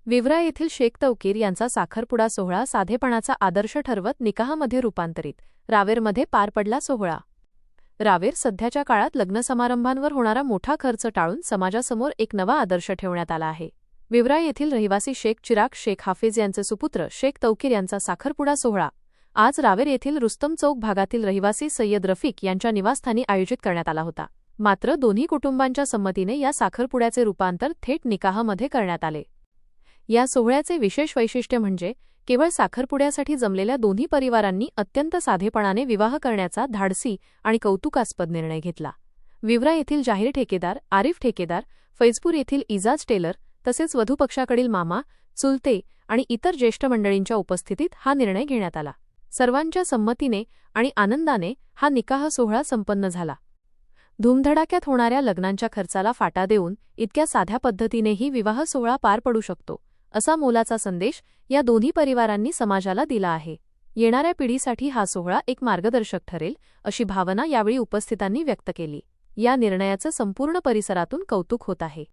विवरा येथील शेख तौकीर यांचा साखरपुडा सोहळा साधेपणाचा आदर्श ठरवत निकाहमध्ये रूपांतरित. रावेरमध्ये पार पडला सोहळा. रावेर सध्याच्या काळात लग्नसमारंभांवर होणारा मोठा खर्च टाळून समाजासमोर एक नवा आदर्श ठेवण्यात आला आहे. विवरा येथील रहिवासी शेख चिराग शेख हाफिज यांचे सुपुत्र शेख तौकीर यांचा साखरपुडा सोहळा आज रावेर येथील रुस्तम चौक भागातील रहिवासी सय्यद रफिक यांच्या निवासस्थानी आयोजित करण्यात आला होता. मात्र दोन्ही कुटुंबांच्या संमतीने या साखरपुड्याचे रूपांतर थेट निकाहमध्ये करण्यात आले. या सोहळ्याचे विशेष वैशिष्ट्य म्हणजे केवळ साखरपुड्यासाठी जमलेल्या दोन्ही परिवारांनी अत्यंत साधेपणाने विवाह करण्याचा धाडसी आणि कौतुकास्पद निर्णय घेतला. विवरा येथील जाहीर ठेकेदार आरिफ ठेकेदार, फैजपूर येथील इजाज टेलर तसेच वधूपक्षाकडील मामा, चुलते आणि इतर ज्येष्ठ मंडळींच्या उपस्थितीत हा निर्णय घेण्यात आला. सर्वांच्या संमतीने आणि आनंदाने हा निकाह सोहळा संपन्न झाला. धूमधडाक्यात होणाऱ्या लग्नांच्या खर्चाला फाटा देऊन इतक्या साध्या पद्धतीनेही विवाह सोहळा पार पडू शकतो, असा मोलाचा संदेश या दोन्ही परिवारांनी समाजाला दिला आहे. येणाऱ्या पिढीसाठी हा सोहळा एक मार्गदर्शक ठरेल, अशी भावना यावेळी उपस्थितांनी व्यक्त केली. या निर्णयाचं संपूर्ण परिसरातून कौतुक होत आहे.